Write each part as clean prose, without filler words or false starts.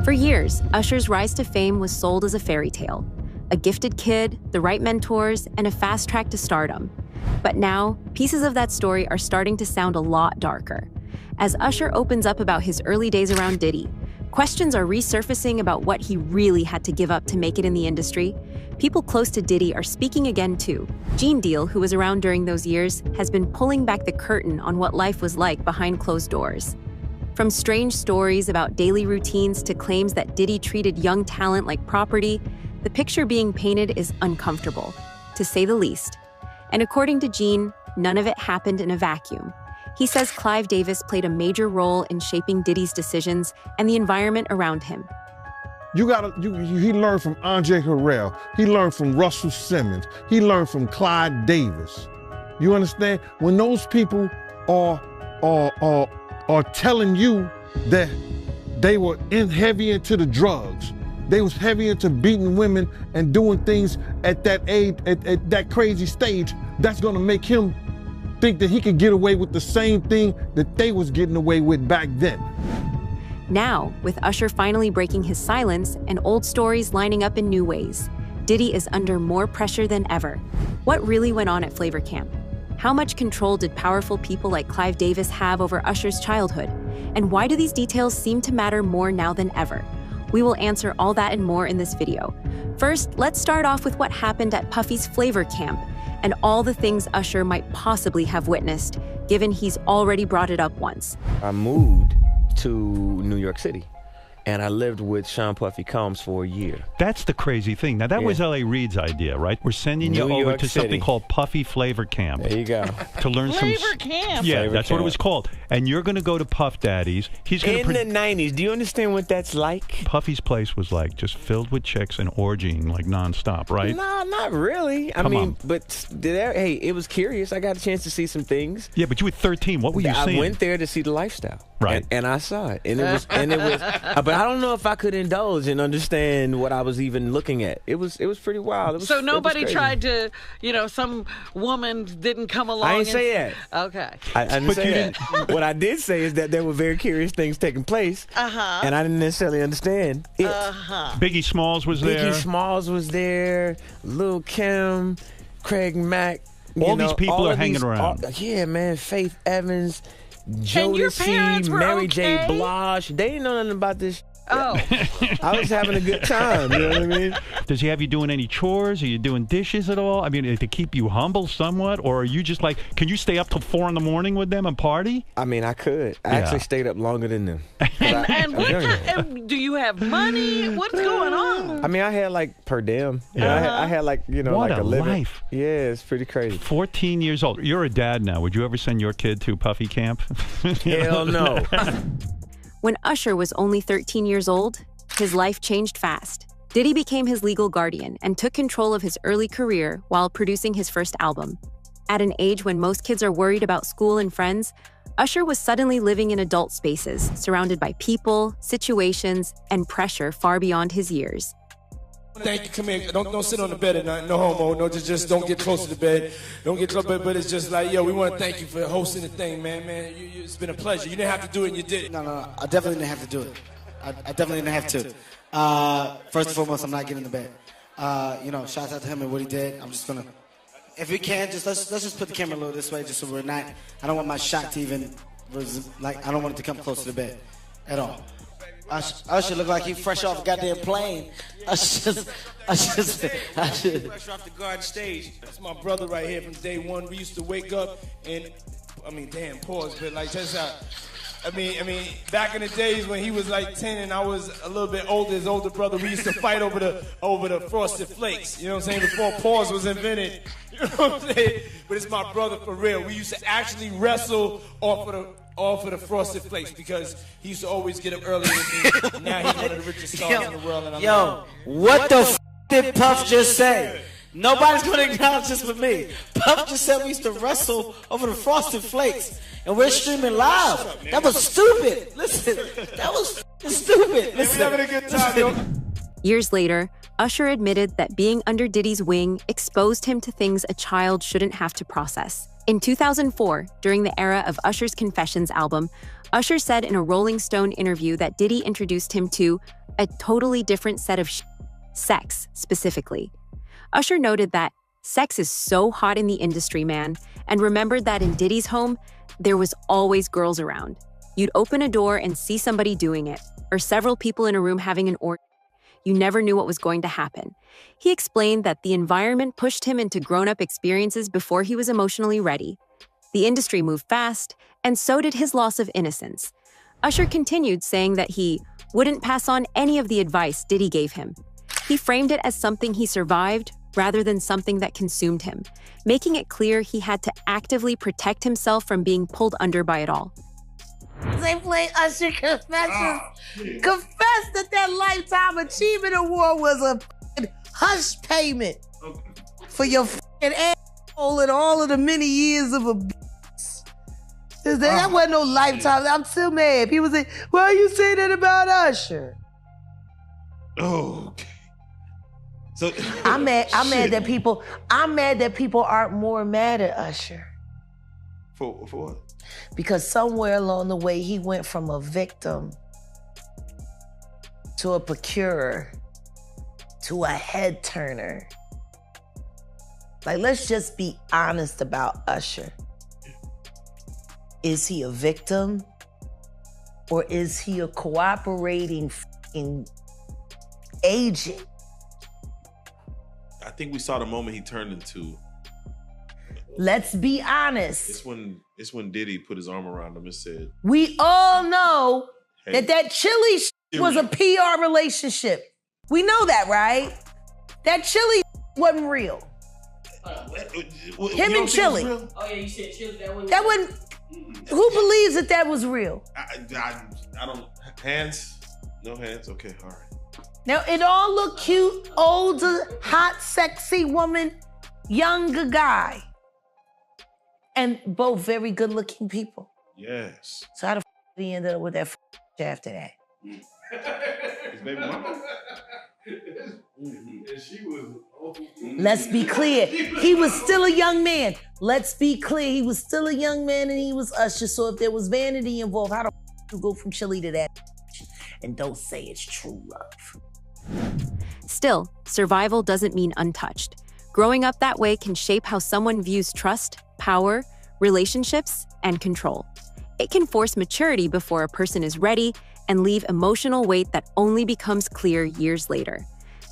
For years, Usher's rise to fame was sold as a fairy tale. A gifted kid, the right mentors, and a fast track to stardom. But now, pieces of that story are starting to sound a lot darker. As Usher opens up about his early days around Diddy, questions are resurfacing about what he really had to give up to make it in the industry. People close to Diddy are speaking again too. Gene Deal, who was around during those years, has been pulling back the curtain on what life was like behind closed doors. From strange stories about daily routines to claims that Diddy treated young talent like property, the picture being painted is uncomfortable, to say the least. And according to Gene, none of it happened in a vacuum. He says Clive Davis played a major role in shaping Diddy's decisions and the environment around him. He learned from Andre Harrell. He learned from Russell Simmons. He learned from Clive Davis. You understand? When those people are telling you that they were heavy into the drugs, they was heavy into beating women and doing things at that age, at that crazy stage, that's gonna make him think that he could get away with the same thing that they was getting away with back then. Now, with Usher finally breaking his silence and old stories lining up in new ways, Diddy is under more pressure than ever. What really went on at Flavor Camp? How much control did powerful people like Clive Davis have over Usher's childhood? And why do these details seem to matter more now than ever? We will answer all that and more in this video. First, let's start off with what happened at Puffy's Flavor Camp and all the things Usher might possibly have witnessed, given he's already brought it up once. I moved to New York City, and I lived with Sean Puffy Combs for a year. That's the crazy thing. Now, that was L.A. Reid's idea, right? We're sending you over to something called Puffy Flavor Camp. There you go. To learn Flavor Camp. Yeah, Flavor that's Camp. what it was called. And you're going to go to Puff Daddy's. He's going In the 90s, do you understand what that's like? Puffy's place was like just filled with chicks and orgying like nonstop, right? No, not really. I mean, but hey, it was curious. I got a chance to see some things. Yeah, but you were 13. What were you seeing? I went there to see the lifestyle. Right. And I saw it. And it was but I don't know if I could indulge and understand what I was even looking at. It was pretty wild. So nobody tried to, some woman didn't come along. I didn't say that. Okay. I didn't say that. What I did say is that there were very curious things taking place. And I didn't necessarily understand it. Biggie Smalls was there. Biggie Smalls was there. Lil' Kim, Craig Mack. All these people are hanging around. Yeah, man. Faith Evans, Jodeci, Mary J. Blige. They didn't know nothing about this. Oh. I was having a good time, you know what I mean? Does he have you doing any chores? Are you doing dishes at all? I mean, to keep you humble somewhat? Or are you just like, can you stay up till 4 in the morning with them and party? I mean, I could. I actually stayed up longer than them. And do you have money? What's going on? I mean, I had like per diem. I had like, what like a living. Life. Yeah, it's pretty crazy. 14 years old. You're a dad now. Would you ever send your kid to Puffy Camp? Hell no. When Usher was only 13 years old, his life changed fast. Diddy became his legal guardian and took control of his early career while producing his first album. At an age when most kids are worried about school and friends, Usher was suddenly living in adult spaces, surrounded by people, situations, and pressure far beyond his years. Thank you. Come here. Don't sit on the bed at night. No homo. No, just don't get close to the bed. Don't get close. But it's just like, yo, we want to thank you for hosting the thing, man. It's been a pleasure. You didn't have to do it, and you did it. No. I definitely didn't have to do it. I definitely didn't have to. First and foremost, I'm not getting in the bed. Shouts out to him and what he did. I'm just gonna, if we can, let's just put the camera a little this way, just so we're not. I don't want my shot to even I don't want it to come close to the bed at all. Usher look like he fresh off a goddamn plane. Usher. Fresh off the garden stage. That's my brother right here from day one. We used to wake up and, pause, but like just back in the days when he was like 10 and I was a little bit older, his older brother, we used to fight over the Frosted Flakes. You know what I'm saying? Before pause was invented. You know what I'm saying? But it's my brother for real. We used to actually wrestle off of the Frosted Flakes because he used to always get up earlier than me. Now he's one of the richest stars in the world. And what the f*** did Puff just say? Nobody's going to acknowledge this but me. Puff just said we used to wrestle over the Frosted Flakes, and we're streaming live. That was stupid. Listen, that was stupid. Listen, we're having a good time, yo. Years later, Usher admitted that being under Diddy's wing exposed him to things a child shouldn't have to process. In 2004, during the era of Usher's Confessions album, Usher said in a Rolling Stone interview that Diddy introduced him to a totally different set of sex, specifically. Usher noted that sex is so hot in the industry, man, and remembered that in Diddy's home, there was always girls around. You'd open a door and see somebody doing it, or several people in a room having an orgy. You never knew what was going to happen. He explained that the environment pushed him into grown-up experiences before he was emotionally ready. The industry moved fast, and so did his loss of innocence. Usher continued, saying that he wouldn't pass on any of the advice Diddy gave him. He framed it as something he survived rather than something that consumed him, making it clear he had to actively protect himself from being pulled under by it all. They play Usher Confessions. Confessed that that Lifetime Achievement Award was a hush payment for your asshole and all of the many years of abuse. That wasn't no lifetime. I'm still mad. People say, why you say that about Usher? Oh, okay. So I'm mad that people aren't more mad at Usher. For what? Because somewhere along the way, he went from a victim to a procurer to a head turner. Like, let's just be honest about Usher. Is he a victim or is he a cooperating agent? I think we saw the moment he turned into. Let's be honest. It's when Diddy put his arm around him and said, we all know hey, that chili was a PR relationship. We know that, right? That chili wasn't real. Him and Chili. Oh yeah, you said Chili. That wasn't. Who believes that was real? I don't. Hands? No hands? Okay, all right. Now, it all looked cute, older, hot, sexy woman, younger guy. And both very good-looking people. Yes. So how the he ended up with that after that? His baby mama? Let's be clear. He was still a young man. Let's be clear. He was still a young man and he was Usher. So if there was vanity involved, how the you go from Chili to that? And don't say it's true love. Still, survival doesn't mean untouched. Growing up that way can shape how someone views trust, power, relationships, and control. It can force maturity before a person is ready and leave emotional weight that only becomes clear years later.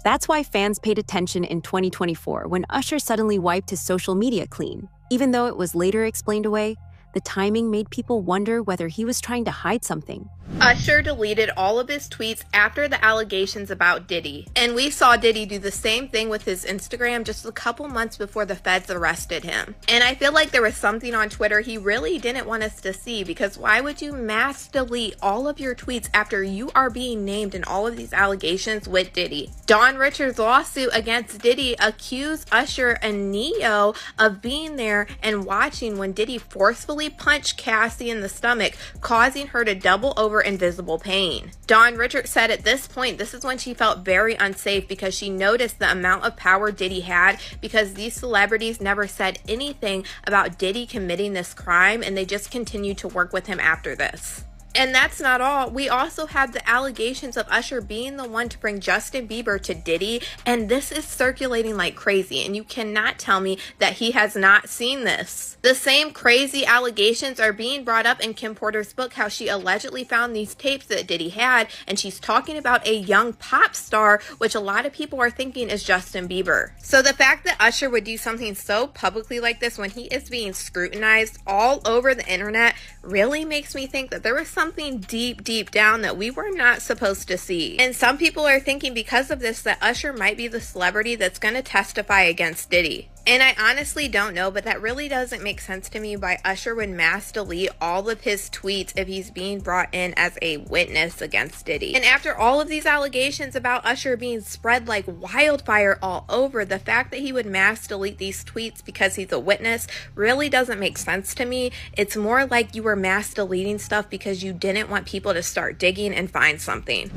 That's why fans paid attention in 2024 when Usher suddenly wiped his social media clean. Even though it was later explained away, the timing made people wonder whether he was trying to hide something. Usher deleted all of his tweets after the allegations about Diddy. And we saw Diddy do the same thing with his Instagram just a couple months before the feds arrested him. And I feel like there was something on Twitter he really didn't want us to see, because why would you mass delete all of your tweets after you are being named in all of these allegations with Diddy? Don Richards' lawsuit against Diddy accused Usher and Neo of being there and watching when Diddy forcefully punched Cassie in the stomach, causing her to double over in visible pain. Dawn Richards said at this point, this is when she felt very unsafe because she noticed the amount of power Diddy had, because these celebrities never said anything about Diddy committing this crime and they just continued to work with him after this. And that's not all. We also have the allegations of Usher being the one to bring Justin Bieber to Diddy, and this is circulating like crazy, and you cannot tell me that he has not seen this. The same crazy allegations are being brought up in Kim Porter's book, how she allegedly found these tapes that Diddy had, and she's talking about a young pop star, which a lot of people are thinking is Justin Bieber. So the fact that Usher would do something so publicly like this when he is being scrutinized all over the internet really makes me think that there was something deep down that we were not supposed to see. And some people are thinking because of this that Usher might be the celebrity that's going to testify against Diddy. And I honestly don't know, but that really doesn't make sense to me why Usher would mass delete all of his tweets if he's being brought in as a witness against Diddy. And after all of these allegations about Usher being spread like wildfire all over, the fact that he would mass delete these tweets because he's a witness really doesn't make sense to me. It's more like you were mass deleting stuff because you didn't want people to start digging and find something.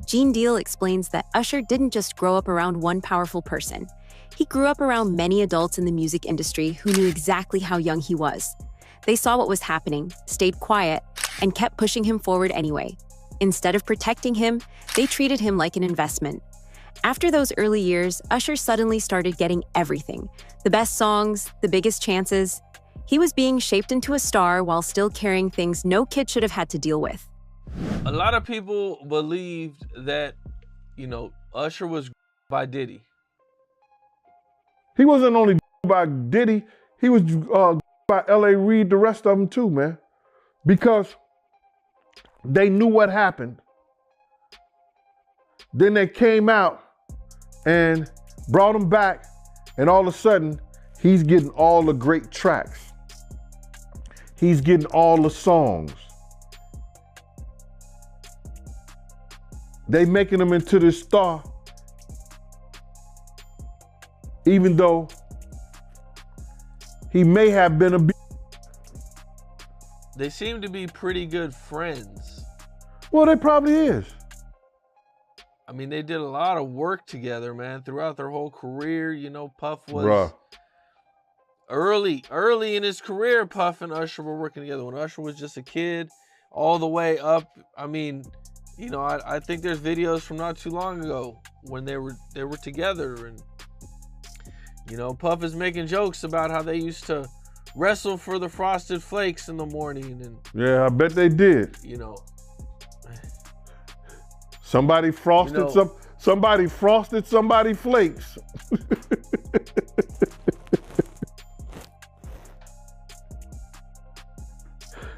Gene Deal explains that Usher didn't just grow up around one powerful person. He grew up around many adults in the music industry who knew exactly how young he was. They saw what was happening, stayed quiet, and kept pushing him forward anyway. Instead of protecting him, they treated him like an investment. After those early years, Usher suddenly started getting everything. The best songs, the biggest chances. He was being shaped into a star while still carrying things no kid should have had to deal with. A lot of people believed that, Usher was by Diddy. He wasn't only by Diddy, he was by L.A. Reid, the rest of them too, man. Because they knew what happened. Then they came out and brought him back, and all of a sudden, he's getting all the great tracks. He's getting all the songs. They making him into this star, even though he may have been a They seem to be pretty good friends. Well, they probably is. I mean, they did a lot of work together, man, throughout their whole career. Puff was early in his career. Puff and Usher were working together when Usher was just a kid, all the way up. I mean, I think there's videos from not too long ago when they were together, and Puff is making jokes about how they used to wrestle for the Frosted Flakes in the morning, and yeah, I bet they did. Somebody frosted somebody flakes.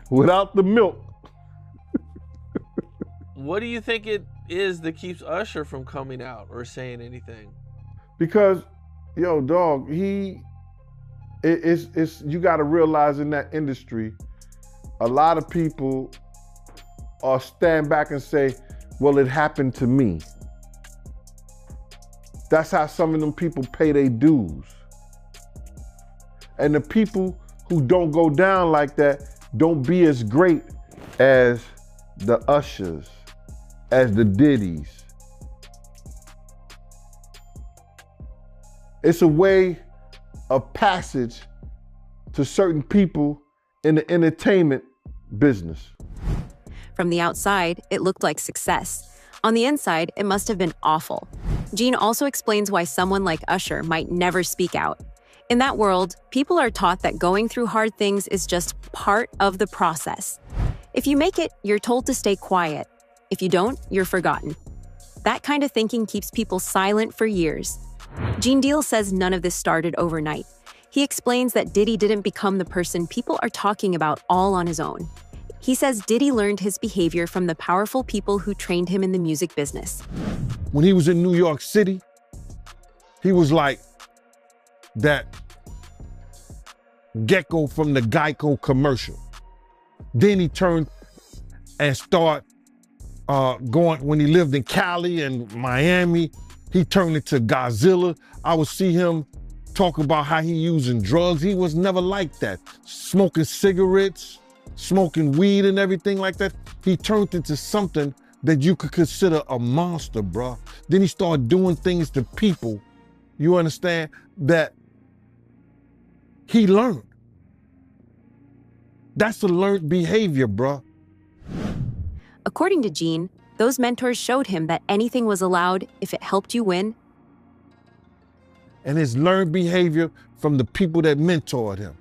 Without the milk. What do you think it is that keeps Usher from coming out or saying anything? Because, dog, you got to realize in that industry, a lot of people are stand back and say, well, it happened to me. That's how some of them people pay their dues. And the people who don't go down like that don't be as great as the Ushers, as the Diddys. It's a way of passage to certain people in the entertainment business. From the outside, it looked like success. On the inside, it must have been awful. Gene also explains why someone like Usher might never speak out. In that world, people are taught that going through hard things is just part of the process. If you make it, you're told to stay quiet. If you don't, you're forgotten. That kind of thinking keeps people silent for years. Gene Deal says none of this started overnight. He explains that Diddy didn't become the person people are talking about all on his own. He says Diddy learned his behavior from the powerful people who trained him in the music business. When he was in New York City, he was like that gecko from the Geico commercial. Then he turned and started going, when he lived in Cali and Miami, he turned into Godzilla. I would see him talk about how he using drugs. He was never like that. Smoking cigarettes, smoking weed and everything like that. He turned into something that you could consider a monster, bro. Then he started doing things to people, you understand, that he learned. That's a learned behavior, bro. According to Gene, those mentors showed him that anything was allowed if it helped you win. And his learned behavior from the people that mentored him.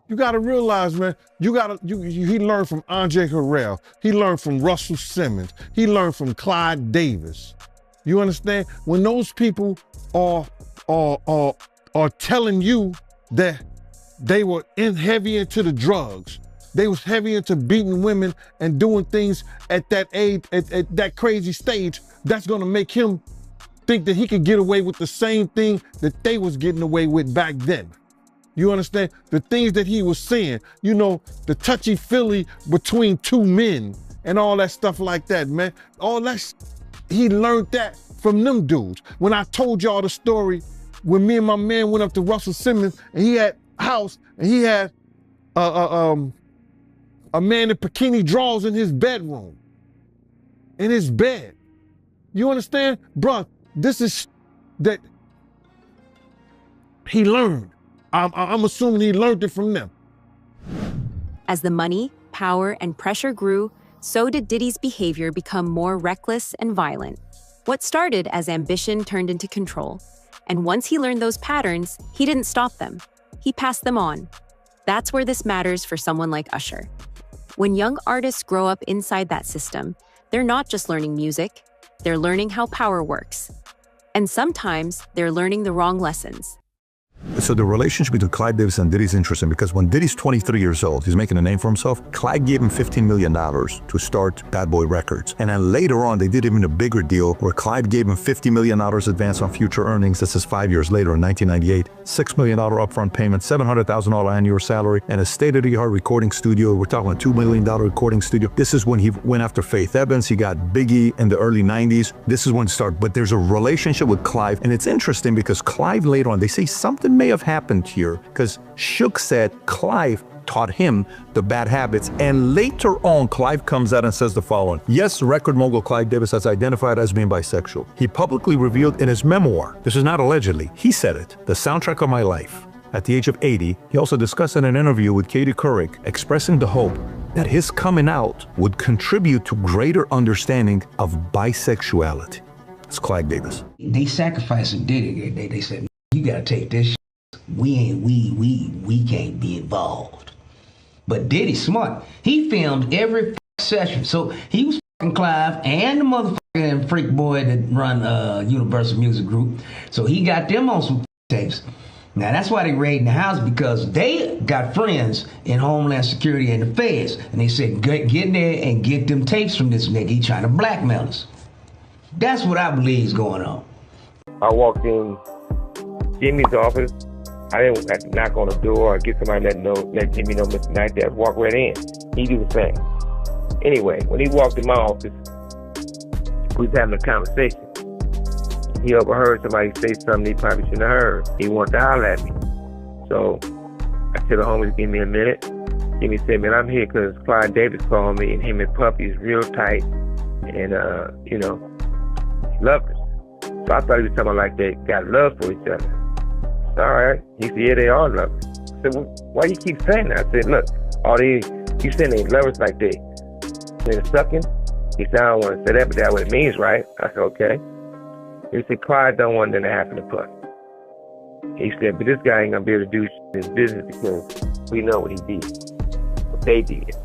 You gotta realize, man, he learned from Andre Harrell. He learned from Russell Simmons. He learned from Clive Davis. You understand? When those people are telling you that they were heavy into the drugs, they was heavy into beating women and doing things at that age, at that crazy stage, that's gonna make him think that he could get away with the same thing that they was getting away with back then. You understand? The things that he was saying, the touchy-feely between two men and all that stuff like that, man. All that, he learned that from them dudes. When I told y'all the story, when me and my man went up to Russell Simmons and he had a house and he had a man in bikini drawers in his bedroom, in his bed. You understand? Bruh, this is that he learned. I'm assuming he learned it from them. As the money, power, and pressure grew, so did Diddy's behavior become more reckless and violent. What started as ambition turned into control. And once he learned those patterns, he didn't stop them. He passed them on. That's where this matters for someone like Usher. When young artists grow up inside that system, they're not just learning music, they're learning how power works. And sometimes they're learning the wrong lessons. So the relationship between Clive Davis and Diddy is interesting because when Diddy's 23 years old, he's making a name for himself, Clive gave him $15 million to start Bad Boy Records. And then later on, they did even a bigger deal where Clive gave him $50 million advance on future earnings. This is 5 years later in 1998, $6 million upfront payment, $700,000 annual salary, and a state-of-the-art recording studio. We're talking about $2 million recording studio. This is when he went after Faith Evans. He got Biggie in the early 90s. This is when it started. But there's a relationship with Clive. And it's interesting because Clive later on, they say something may have happened here because Shook said Clive taught him the bad habits. And later on, Clive comes out and says the following. Yes, record mogul Clive Davis has identified as being bisexual. He publicly revealed in his memoir, this is not allegedly, he said it, the soundtrack of my life. At the age of 80, he also discussed in an interview with Katie Couric, expressing the hope that his coming out would contribute to greater understanding of bisexuality. It's Clive Davis. They sacrificed Diddy. They said, you gotta take this shit. We can't be involved. But Diddy's smart. He filmed every session. So he was fucking Clive and the motherfucking freak boy that run Universal Music Group. So he got them on some tapes. Now that's why they raiding the house, because they got friends in Homeland Security and the feds. And they said, get in there and get them tapes from this nigga. He trying to blackmail us. That's what I believe is going on. I walked in Jimmy's office. I didn't have to knock on the door or get somebody let Jimmy know Mr. Knight there. Walk right in. He do the same. Anyway, when he walked in my office, we was having a conversation. He overheard somebody say something he probably shouldn't have heard. He wanted to holler at me. So I tell the homies, give me a minute. Jimmy said, man, I'm here because Clive Davis called me and him and Puppy is real tight and, lovers. So I thought he was talking like they got love for each other. All right. He said, yeah, they are lovers. I said, well, why you keep saying that? I said, look, you saying they lovers like they're sucking? He said, I don't want to say that, but that's what it means, right? I said, okay. He said, Clyde don't want them to happen to Puck. He said, but this guy ain't going to be able to do his business because we know what he did. What they did.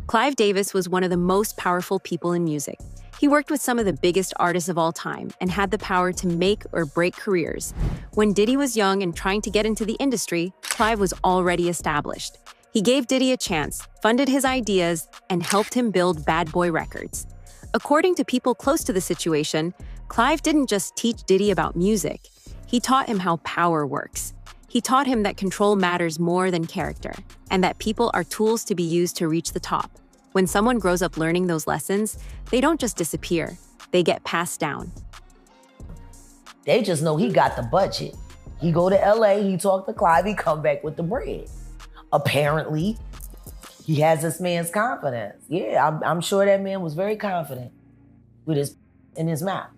Clive Davis was one of the most powerful people in music. He worked with some of the biggest artists of all time and had the power to make or break careers. When Diddy was young and trying to get into the industry, Clive was already established. He gave Diddy a chance, funded his ideas, and helped him build Bad Boy Records. According to people close to the situation, Clive didn't just teach Diddy about music. He taught him how power works. He taught him that control matters more than character, and that people are tools to be used to reach the top. When someone grows up learning those lessons, they don't just disappear, they get passed down. They just know he got the budget. He go to LA, he talk to Clive, he come back with the bread. Apparently, he has this man's confidence. Yeah, I'm sure that man was very confident with his in his mouth.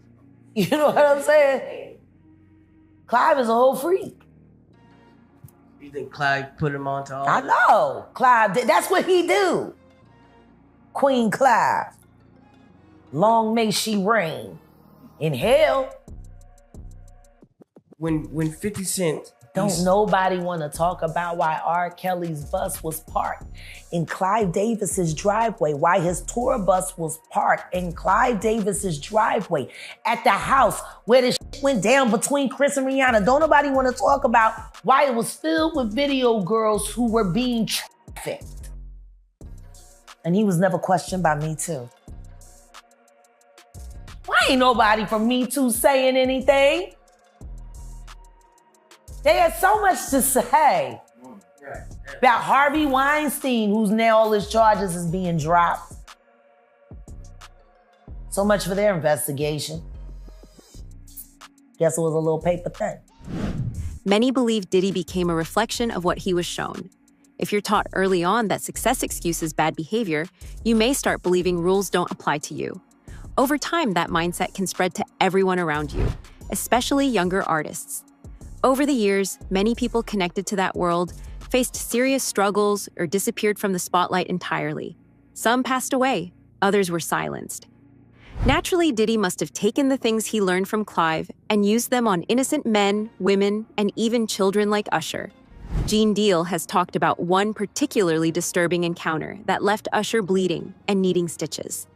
You know what I'm saying? Clive is a whole freak. You think Clive put him on to all I know. Clive, that's what he do. Queen Clive. Long may she reign in hell. When 50 Cent... Don't nobody want to talk about why R. Kelly's bus was parked in Clive Davis's driveway, why his tour bus was parked in Clive Davis's driveway at the house where the shit went down between Chris and Rihanna. Don't nobody want to talk about why it was filled with video girls who were being trafficked. And he was never questioned by Me Too. Why ain't nobody from Me Too saying anything? They had so much to say about Harvey Weinstein, who's now all his charges is being dropped. So much for their investigation. Guess it was a little paper thin. Many believe Diddy became a reflection of what he was shown. If you're taught early on that success excuses bad behavior, you may start believing rules don't apply to you. Over time, that mindset can spread to everyone around you, especially younger artists. Over the years, many people connected to that world faced serious struggles or disappeared from the spotlight entirely. Some passed away, others were silenced. Naturally, Diddy must have taken the things he learned from Clive and used them on innocent men, women, and even children like Usher. Gene Deal has talked about one particularly disturbing encounter that left Usher bleeding and needing stitches.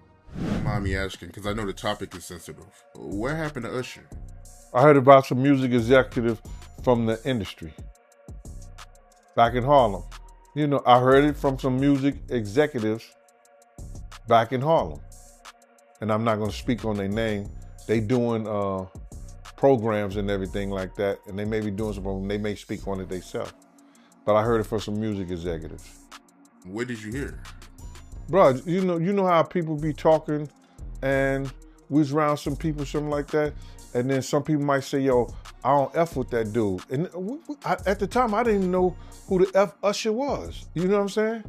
Mind me asking, because I know the topic is sensitive. What happened to Usher? I heard about some music executive from the industry back in Harlem. You know, I heard it from some music executives back in Harlem. And I'm not going to speak on their name. They doing programs and everything like that, and they may be doing some programs. They may speak on it themselves. But I heard it from some music executives. What did you hear? Bro, you know how people be talking, and we was around some people, something like that, and then some people might say, yo, I don't F with that dude. And at the time, I didn't even know who the F Usher was. You know what I'm saying?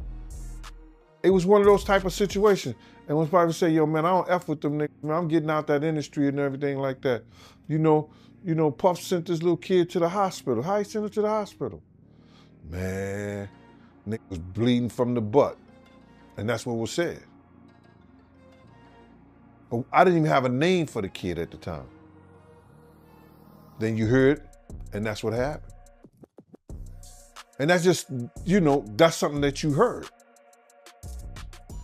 It was one of those type of situations. And when people say, yo, man, I don't F with them niggas, man, I'm getting out that industry and everything like that. You know, Puff sent this little kid to the hospital. How he sent him to the hospital? Man, nigga was bleeding from the butt. And that's what was said. But I didn't even have a name for the kid at the time. Then you heard, and that's what happened. And that's just, that's something that you heard.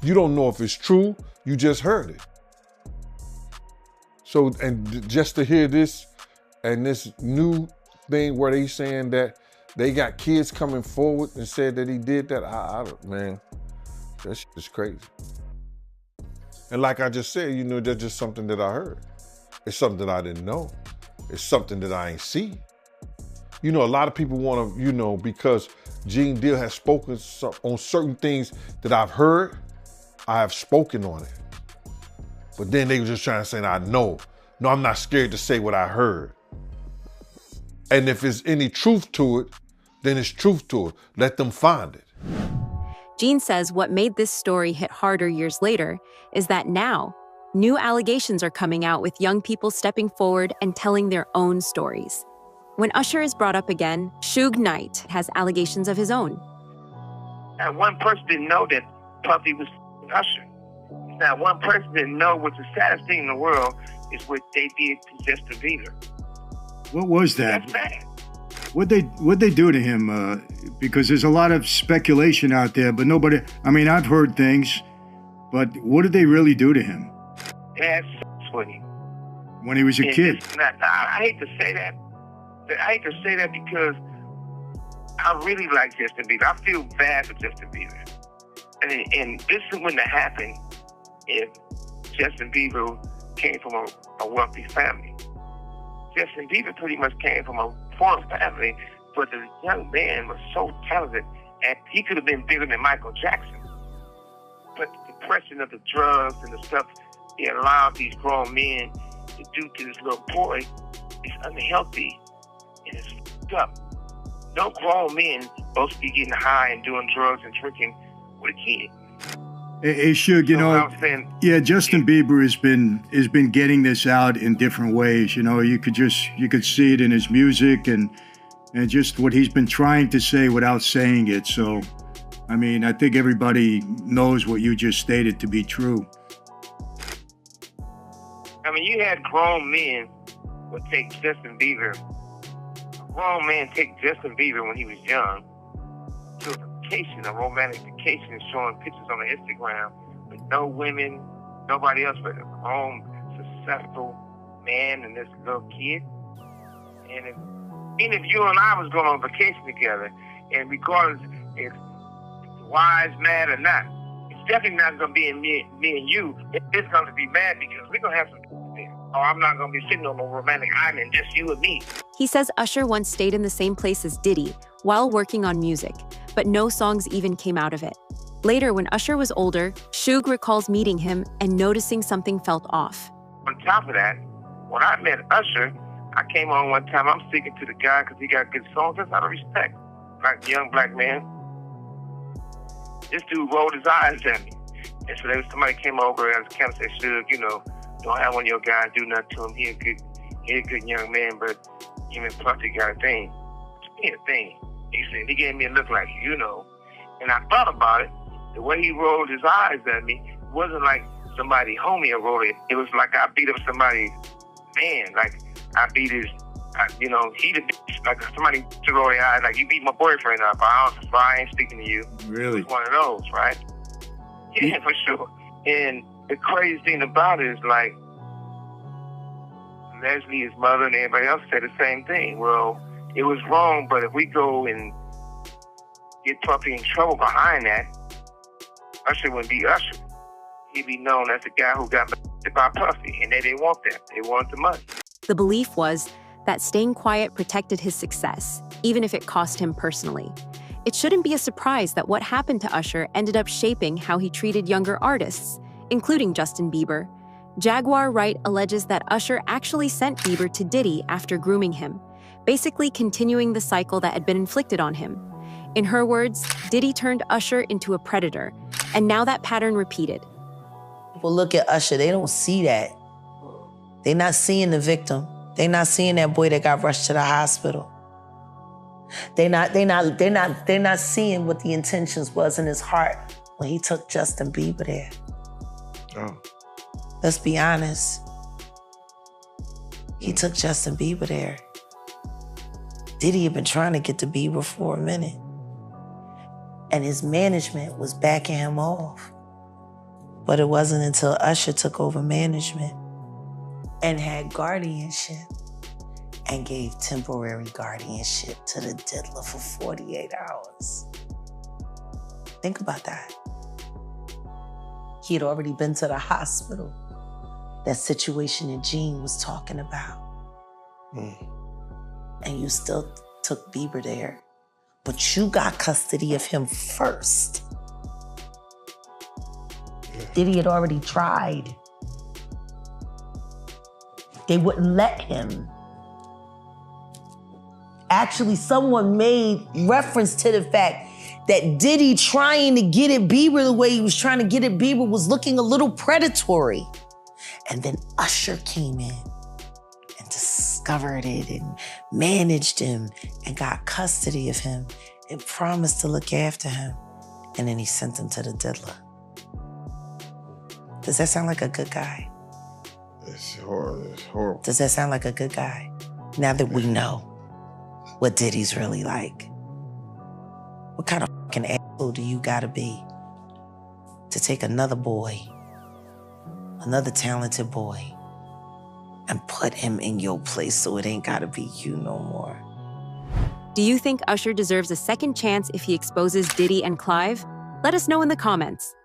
You don't know if it's true, you just heard it. So, and just to hear this, and this new thing where they saying that they got kids coming forward and said that he did that, man, that shit is crazy. And like I just said, that's just something that I heard. It's something that I didn't know. It's something that I ain't see. A lot of people want to, because Gene Deal has spoken on certain things that I've heard, I have spoken on it. But then they were just trying to say, I know. No, I'm not scared to say what I heard. And if there's any truth to it, then it's truth to it. Let them find it. Gene says what made this story hit harder years later is that now, new allegations are coming out with young people stepping forward and telling their own stories. When Usher is brought up again, Suge Knight has allegations of his own. And one person didn't know that Puffy was Usher. Now, one person didn't know what the saddest thing in the world is what they did to Justin Bieber. What was that? That's bad. What'd they do to him? Because there's a lot of speculation out there, but nobody. I mean, I've heard things, but what did they really do to him? They had sex with him when he was a kid. I hate to say that. I hate to say that because I really like Justin Bieber. I feel bad for Justin Bieber. And this wouldn't have happened if Justin Bieber came from a wealthy family. Justin Bieber pretty much came from a poor family, but the young man was so talented, and he could have been bigger than Michael Jackson. But the depression of the drugs and the stuff he allowed these grown men to do to this little boy is unhealthy, and it's f***ed up. No grown men supposed to be getting high and doing drugs and drinking with a kid. Hey, Suge, yeah, Justin Bieber has been getting this out in different ways. You could see it in his music and just what he's been trying to say without saying it. So, I mean, I think everybody knows what you just stated to be true. I mean, you had grown men would take Justin Bieber. A grown man take Justin Bieber when he was young to a romantic vacation, showing pictures on the Instagram with no women, nobody else but a grown, successful man and this little kid. And even if you and I was going on vacation together, and regardless if the wives mad or not, it's definitely not going to be in me and you. It's going to be mad because we're going to have some there. Or I'm not going to be sitting on a romantic island, just you and me. He says Usher once stayed in the same place as Diddy while working on music, but no songs even came out of it. Later, when Usher was older, Suge recalls meeting him and noticing something felt off. On top of that, when I met Usher, I came on one time, I'm speaking to the guy because he got good songs. That's out of respect. Like young black man. This dude rolled his eyes at me. And so somebody came over and kind of said, Suge, don't have one of your guys do nothing to him. He a good young man, but him and Puffy got a thing. He a thing. He said, he gave me a look like, and I thought about it, the way he rolled his eyes at me, it wasn't like somebody homie or rolled it. It was like I beat up somebody's man. Like I beat his, he the bitch. Like somebody to roll their eyes. Like you beat my boyfriend up. I ain't speaking to you. Really? It was one of those, right? Yeah, for sure. And the crazy thing about it is like Leslie, his mother, and everybody else said the same thing. Well, it was wrong, but if we go and get Puffy in trouble behind that, Usher wouldn't be Usher. He'd be known as the guy who got molested by Puffy, and they didn't want that. They wanted the money. The belief was that staying quiet protected his success, even if it cost him personally. It shouldn't be a surprise that what happened to Usher ended up shaping how he treated younger artists, including Justin Bieber. Jaguar Wright alleges that Usher actually sent Bieber to Diddy after grooming him, basically continuing the cycle that had been inflicted on him. In her words, Diddy turned Usher into a predator, and now that pattern repeated. People look at Usher, they don't see that. They're not seeing the victim. They're not seeing that boy that got rushed to the hospital. They're not seeing what the intentions was in his heart when he took Justin Bieber there. Oh. Let's be honest. He took Justin Bieber there. Diddy had been trying to get to Bieber for a minute. And his management was backing him off. But it wasn't until Usher took over management and had guardianship and gave temporary guardianship to the diddler for 48 hours. Think about that. He had already been to the hospital. That situation that Gene was talking about. And you still took Bieber there. But you got custody of him first. Diddy had already tried. They wouldn't let him. Actually, someone made reference to the fact that Diddy trying to get at Bieber the way he was trying to get at Bieber was looking a little predatory. And then Usher came in and discovered it and managed him and got custody of him and promised to look after him. And then he sent him to the diddler. Does that sound like a good guy? It's horrible. Does that sound like a good guy? Now that we know what Diddy's really like. What kind of fucking asshole do you gotta be to take another boy, another talented boy, and put him in your place so it ain't gotta be you no more? Do you think Usher deserves a second chance if he exposes Diddy and Clive? Let us know in the comments.